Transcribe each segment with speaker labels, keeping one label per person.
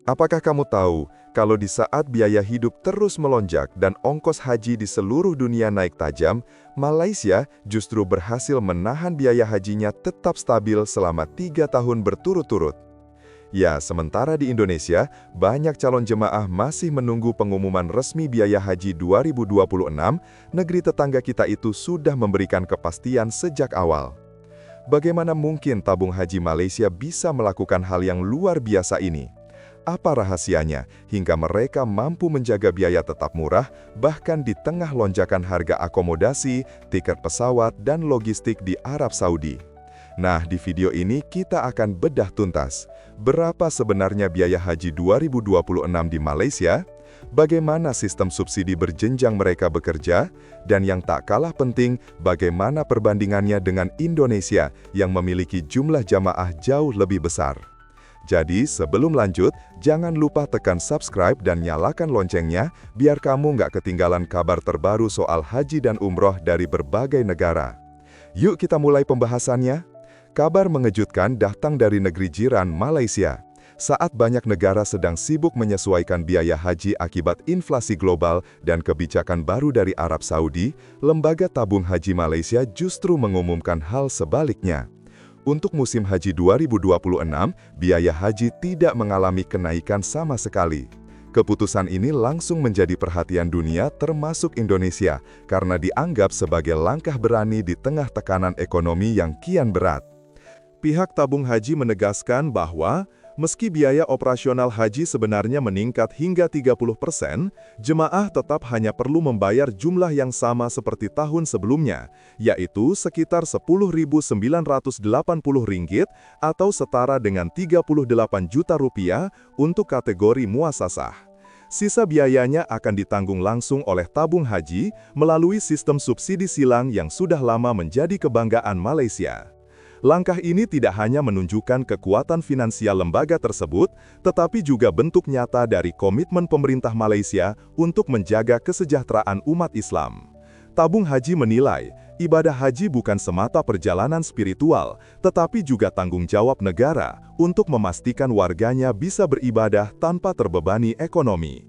Speaker 1: Apakah kamu tahu, kalau di saat biaya hidup terus melonjak dan ongkos haji di seluruh dunia naik tajam, Malaysia justru berhasil menahan biaya hajinya tetap stabil selama 3 tahun berturut-turut. Ya, sementara di Indonesia, banyak calon jemaah masih menunggu pengumuman resmi biaya haji 2026, negeri tetangga kita itu sudah memberikan kepastian sejak awal. Bagaimana mungkin tabung haji Malaysia bisa melakukan hal yang luar biasa ini? Apa rahasianya hingga mereka mampu menjaga biaya tetap murah bahkan di tengah lonjakan harga akomodasi, tiket pesawat, dan logistik di Arab Saudi? Nah, di video ini kita akan bedah tuntas. Berapa sebenarnya biaya haji 2026 di Malaysia? Bagaimana sistem subsidi berjenjang mereka bekerja? Dan yang tak kalah penting, bagaimana perbandingannya dengan Indonesia yang memiliki jumlah jamaah jauh lebih besar? Jadi, sebelum lanjut, jangan lupa tekan subscribe dan nyalakan loncengnya, biar kamu nggak ketinggalan kabar terbaru soal haji dan umroh dari berbagai negara. Yuk kita mulai pembahasannya. Kabar mengejutkan datang dari negeri jiran Malaysia. Saat banyak negara sedang sibuk menyesuaikan biaya haji akibat inflasi global dan kebijakan baru dari Arab Saudi, Lembaga Tabung Haji Malaysia justru mengumumkan hal sebaliknya. Untuk musim haji 2026, biaya haji tidak mengalami kenaikan sama sekali. Keputusan ini langsung menjadi perhatian dunia termasuk Indonesia karena dianggap sebagai langkah berani di tengah tekanan ekonomi yang kian berat. Pihak tabung haji menegaskan bahwa meski biaya operasional haji sebenarnya meningkat hingga 30%, jemaah tetap hanya perlu membayar jumlah yang sama seperti tahun sebelumnya, yaitu sekitar Rp10.980 atau setara dengan Rp38 juta untuk kategori muasasah. Sisa biayanya akan ditanggung langsung oleh tabung haji melalui sistem subsidi silang yang sudah lama menjadi kebanggaan Malaysia. Langkah ini tidak hanya menunjukkan kekuatan finansial lembaga tersebut, tetapi juga bentuk nyata dari komitmen pemerintah Malaysia untuk menjaga kesejahteraan umat Islam. Tabung haji menilai, ibadah haji bukan semata perjalanan spiritual, tetapi juga tanggung jawab negara untuk memastikan warganya bisa beribadah tanpa terbebani ekonomi.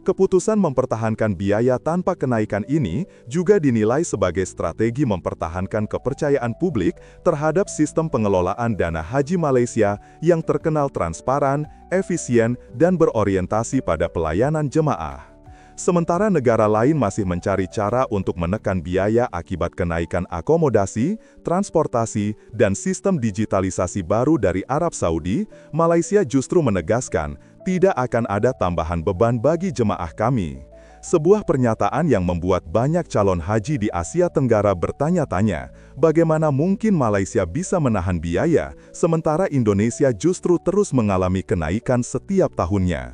Speaker 1: Keputusan mempertahankan biaya tanpa kenaikan ini juga dinilai sebagai strategi mempertahankan kepercayaan publik terhadap sistem pengelolaan dana haji Malaysia yang terkenal transparan, efisien, dan berorientasi pada pelayanan jemaah. Sementara negara lain masih mencari cara untuk menekan biaya akibat kenaikan akomodasi, transportasi, dan sistem digitalisasi baru dari Arab Saudi, Malaysia justru menegaskan tidak akan ada tambahan beban bagi jemaah kami. Sebuah pernyataan yang membuat banyak calon haji di Asia Tenggara bertanya-tanya, bagaimana mungkin Malaysia bisa menahan biaya, sementara Indonesia justru terus mengalami kenaikan setiap tahunnya.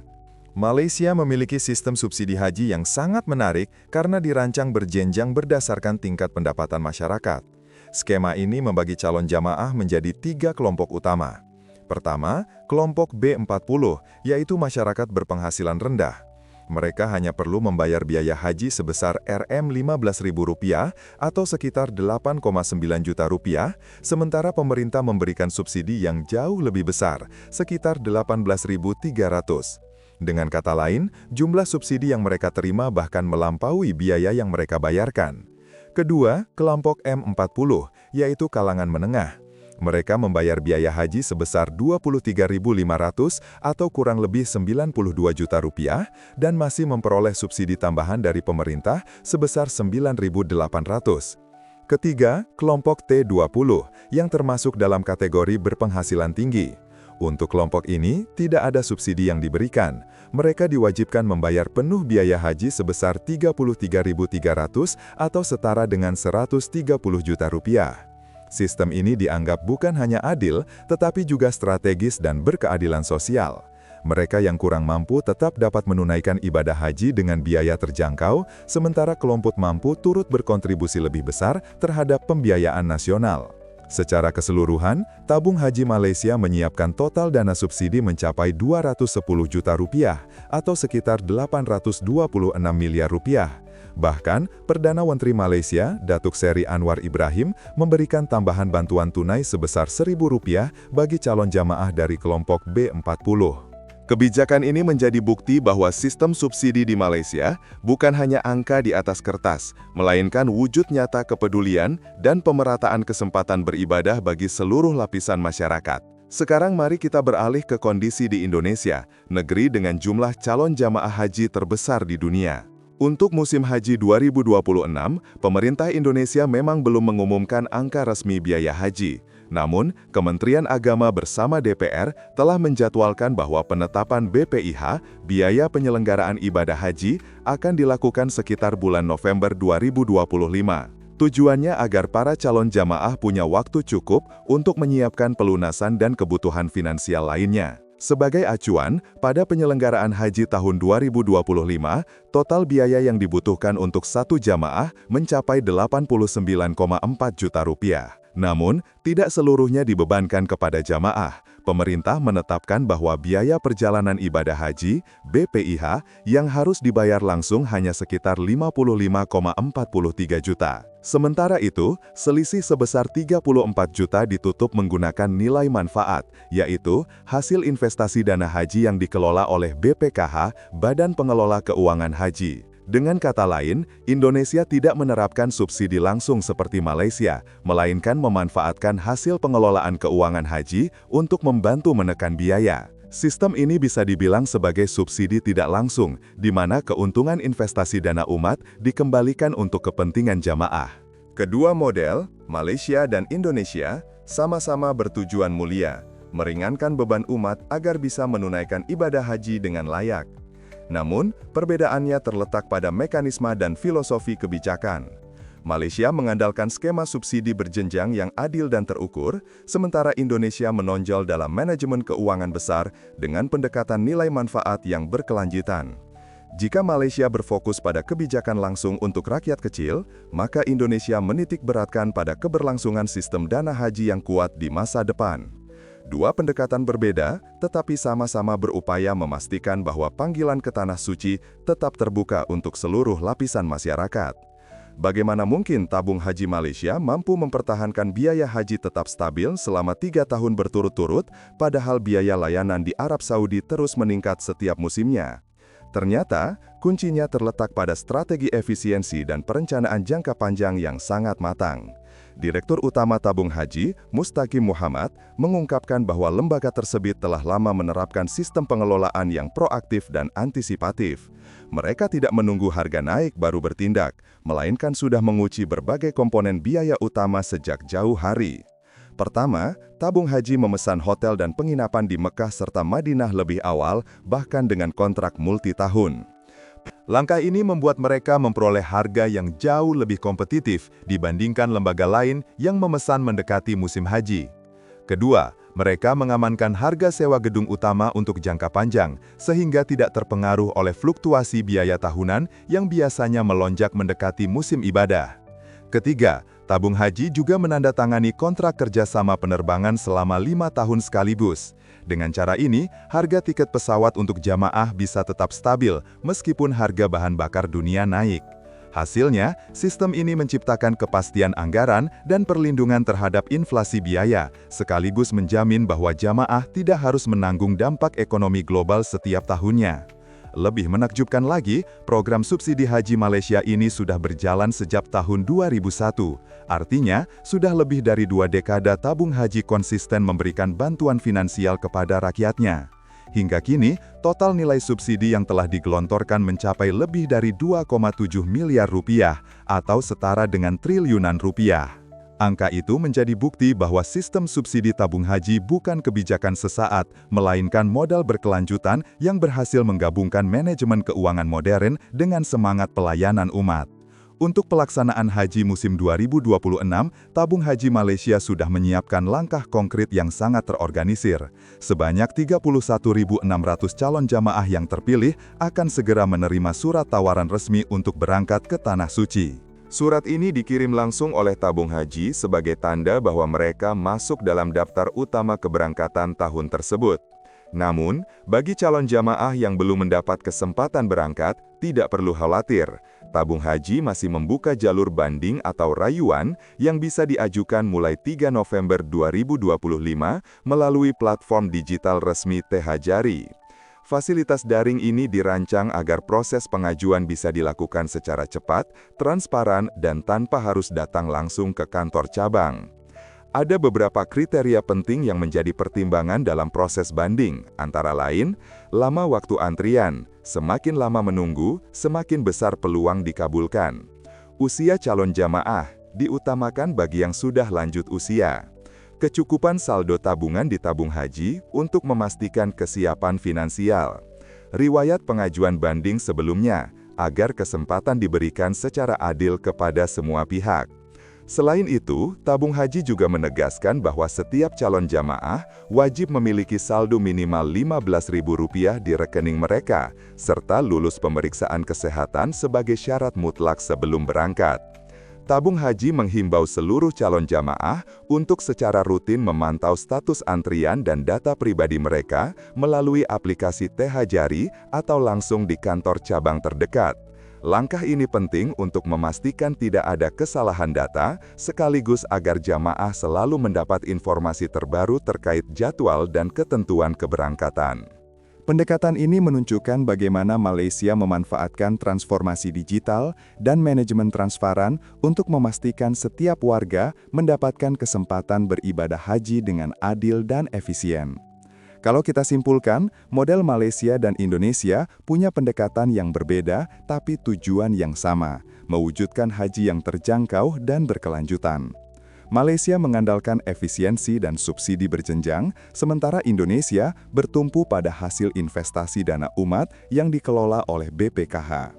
Speaker 1: Malaysia memiliki sistem subsidi haji yang sangat menarik karena dirancang berjenjang berdasarkan tingkat pendapatan masyarakat. Skema ini membagi calon jamaah menjadi 3 kelompok utama. Pertama, kelompok B40, yaitu masyarakat berpenghasilan rendah. Mereka hanya perlu membayar biaya haji sebesar Rp15.000 atau sekitar Rp8,9 juta, sementara pemerintah memberikan subsidi yang jauh lebih besar, sekitar Rp18.300. Dengan kata lain, jumlah subsidi yang mereka terima bahkan melampaui biaya yang mereka bayarkan. Kedua, kelompok M40, yaitu kalangan menengah. Mereka membayar biaya haji sebesar Rp23.500 atau kurang lebih Rp92 juta dan masih memperoleh subsidi tambahan dari pemerintah sebesar Rp9.800. Ketiga, kelompok T20 yang termasuk dalam kategori berpenghasilan tinggi. Untuk kelompok ini, tidak ada subsidi yang diberikan. Mereka diwajibkan membayar penuh biaya haji sebesar Rp33.300 atau setara dengan Rp130 juta. Sistem ini dianggap bukan hanya adil, tetapi juga strategis dan berkeadilan sosial. Mereka yang kurang mampu tetap dapat menunaikan ibadah haji dengan biaya terjangkau, sementara kelompok mampu turut berkontribusi lebih besar terhadap pembiayaan nasional. Secara keseluruhan, tabung haji Malaysia menyiapkan total dana subsidi mencapai Rp210 juta atau sekitar Rp826 miliar. Bahkan, Perdana Menteri Malaysia, Datuk Seri Anwar Ibrahim, memberikan tambahan bantuan tunai sebesar Rp1.000 bagi calon jamaah dari kelompok B40. Kebijakan ini menjadi bukti bahwa sistem subsidi di Malaysia bukan hanya angka di atas kertas, melainkan wujud nyata kepedulian dan pemerataan kesempatan beribadah bagi seluruh lapisan masyarakat. Sekarang mari kita beralih ke kondisi di Indonesia, negeri dengan jumlah calon jamaah haji terbesar di dunia. Untuk musim haji 2026, pemerintah Indonesia memang belum mengumumkan angka resmi biaya haji. Namun, Kementerian Agama bersama DPR telah menjadwalkan bahwa penetapan BPIH, biaya penyelenggaraan ibadah haji, akan dilakukan sekitar bulan November 2025. Tujuannya agar para calon jamaah punya waktu cukup untuk menyiapkan pelunasan dan kebutuhan finansial lainnya. Sebagai acuan, pada penyelenggaraan haji tahun 2025, total biaya yang dibutuhkan untuk satu jamaah mencapai Rp89,4 juta. Namun, tidak seluruhnya dibebankan kepada jamaah. Pemerintah menetapkan bahwa biaya perjalanan ibadah haji, BPIH, yang harus dibayar langsung hanya sekitar Rp55,43 juta. Sementara itu, selisih sebesar Rp34 juta ditutup menggunakan nilai manfaat, yaitu hasil investasi dana haji yang dikelola oleh BPKH, Badan Pengelola Keuangan Haji. Dengan kata lain, Indonesia tidak menerapkan subsidi langsung seperti Malaysia, melainkan memanfaatkan hasil pengelolaan keuangan haji untuk membantu menekan biaya. Sistem ini bisa dibilang sebagai subsidi tidak langsung, di mana keuntungan investasi dana umat dikembalikan untuk kepentingan jamaah. Kedua model, Malaysia dan Indonesia, sama-sama bertujuan mulia, meringankan beban umat agar bisa menunaikan ibadah haji dengan layak. Namun, perbedaannya terletak pada mekanisme dan filosofi kebijakan. Malaysia mengandalkan skema subsidi berjenjang yang adil dan terukur, sementara Indonesia menonjol dalam manajemen keuangan besar dengan pendekatan nilai manfaat yang berkelanjutan. Jika Malaysia berfokus pada kebijakan langsung untuk rakyat kecil, maka Indonesia menitik beratkan pada keberlangsungan sistem dana haji yang kuat di masa depan. Dua pendekatan berbeda, tetapi sama-sama berupaya memastikan bahwa panggilan ke Tanah Suci tetap terbuka untuk seluruh lapisan masyarakat. Bagaimana mungkin tabung haji Malaysia mampu mempertahankan biaya haji tetap stabil selama 3 tahun berturut-turut, padahal biaya layanan di Arab Saudi terus meningkat setiap musimnya? Ternyata, kuncinya terletak pada strategi efisiensi dan perencanaan jangka panjang yang sangat matang. Direktur Utama Tabung Haji, Mustaqim Muhammad, mengungkapkan bahwa lembaga tersebut telah lama menerapkan sistem pengelolaan yang proaktif dan antisipatif. Mereka tidak menunggu harga naik baru bertindak, melainkan sudah menguji berbagai komponen biaya utama sejak jauh hari. Pertama, Tabung Haji memesan hotel dan penginapan di Mekah serta Madinah lebih awal, bahkan dengan kontrak multi-tahun. Langkah ini membuat mereka memperoleh harga yang jauh lebih kompetitif dibandingkan lembaga lain yang memesan mendekati musim haji. Kedua, mereka mengamankan harga sewa gedung utama untuk jangka panjang, sehingga tidak terpengaruh oleh fluktuasi biaya tahunan yang biasanya melonjak mendekati musim ibadah. Ketiga, Tabung Haji juga menandatangani kontrak kerjasama penerbangan selama 5 tahun sekaligus. Dengan cara ini, harga tiket pesawat untuk jamaah bisa tetap stabil meskipun harga bahan bakar dunia naik. Hasilnya, sistem ini menciptakan kepastian anggaran dan perlindungan terhadap inflasi biaya, sekaligus menjamin bahwa jamaah tidak harus menanggung dampak ekonomi global setiap tahunnya. Lebih menakjubkan lagi, program subsidi haji Malaysia ini sudah berjalan sejak tahun 2001. Artinya, sudah lebih dari 2 dekade Tabung Haji konsisten memberikan bantuan finansial kepada rakyatnya. Hingga kini, total nilai subsidi yang telah digelontorkan mencapai lebih dari 2,7 miliar rupiah atau setara dengan triliunan rupiah. Angka itu menjadi bukti bahwa sistem subsidi tabung haji bukan kebijakan sesaat, melainkan modal berkelanjutan yang berhasil menggabungkan manajemen keuangan modern dengan semangat pelayanan umat. Untuk pelaksanaan haji musim 2026, Tabung Haji Malaysia sudah menyiapkan langkah konkret yang sangat terorganisir. Sebanyak 31.600 calon jamaah yang terpilih akan segera menerima surat tawaran resmi untuk berangkat ke Tanah Suci. Surat ini dikirim langsung oleh Tabung Haji sebagai tanda bahwa mereka masuk dalam daftar utama keberangkatan tahun tersebut. Namun, bagi calon jamaah yang belum mendapat kesempatan berangkat, tidak perlu khawatir. Tabung Haji masih membuka jalur banding atau rayuan yang bisa diajukan mulai 3 November 2025 melalui platform digital resmi TH Jari. Fasilitas daring ini dirancang agar proses pengajuan bisa dilakukan secara cepat, transparan, dan tanpa harus datang langsung ke kantor cabang. Ada beberapa kriteria penting yang menjadi pertimbangan dalam proses banding, antara lain, lama waktu antrian. Semakin lama menunggu, semakin besar peluang dikabulkan. Usia calon jamaah diutamakan bagi yang sudah lanjut usia. Kecukupan saldo tabungan di tabung haji untuk memastikan kesiapan finansial. Riwayat pengajuan banding sebelumnya, agar kesempatan diberikan secara adil kepada semua pihak. Selain itu, tabung haji juga menegaskan bahwa setiap calon jamaah wajib memiliki saldo minimal Rp15.000 di rekening mereka, serta lulus pemeriksaan kesehatan sebagai syarat mutlak sebelum berangkat. Tabung haji menghimbau seluruh calon jamaah untuk secara rutin memantau status antrian dan data pribadi mereka melalui aplikasi THJari atau langsung di kantor cabang terdekat. Langkah ini penting untuk memastikan tidak ada kesalahan data, sekaligus agar jamaah selalu mendapat informasi terbaru terkait jadwal dan ketentuan keberangkatan. Pendekatan ini menunjukkan bagaimana Malaysia memanfaatkan transformasi digital dan manajemen transparan untuk memastikan setiap warga mendapatkan kesempatan beribadah haji dengan adil dan efisien. Kalau kita simpulkan, model Malaysia dan Indonesia punya pendekatan yang berbeda tapi tujuan yang sama, mewujudkan haji yang terjangkau dan berkelanjutan. Malaysia mengandalkan efisiensi dan subsidi berjenjang, sementara Indonesia bertumpu pada hasil investasi dana umat yang dikelola oleh BPKH.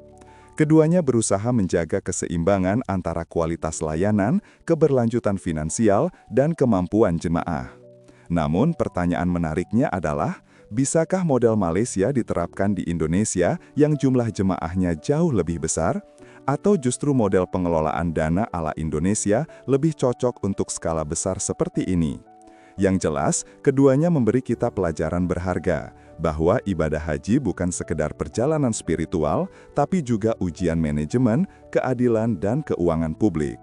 Speaker 1: Keduanya berusaha menjaga keseimbangan antara kualitas layanan, keberlanjutan finansial, dan kemampuan jemaah. Namun, pertanyaan menariknya adalah, bisakah model Malaysia diterapkan di Indonesia yang jumlah jemaahnya jauh lebih besar? Atau justru model pengelolaan dana ala Indonesia lebih cocok untuk skala besar seperti ini? Yang jelas, keduanya memberi kita pelajaran berharga, bahwa ibadah haji bukan sekedar perjalanan spiritual, tapi juga ujian manajemen, keadilan, dan keuangan publik.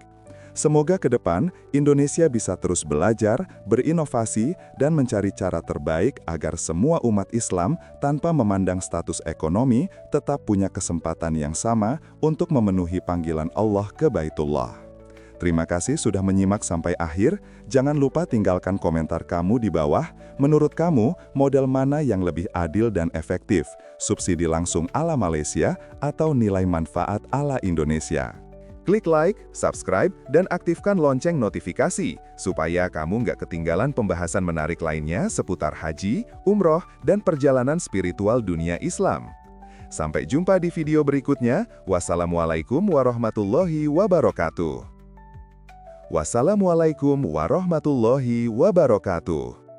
Speaker 1: Semoga ke depan, Indonesia bisa terus belajar, berinovasi, dan mencari cara terbaik agar semua umat Islam tanpa memandang status ekonomi tetap punya kesempatan yang sama untuk memenuhi panggilan Allah ke Baitullah. Terima kasih sudah menyimak sampai akhir. Jangan lupa tinggalkan komentar kamu di bawah. Menurut kamu, model mana yang lebih adil dan efektif? Subsidi langsung ala Malaysia atau nilai manfaat ala Indonesia? Klik like, subscribe, dan aktifkan lonceng notifikasi supaya kamu nggak ketinggalan pembahasan menarik lainnya seputar haji, umroh, dan perjalanan spiritual dunia Islam. Sampai jumpa di video berikutnya. Wassalamualaikum warahmatullahi wabarakatuh. Wassalamualaikum warahmatullahi wabarakatuh.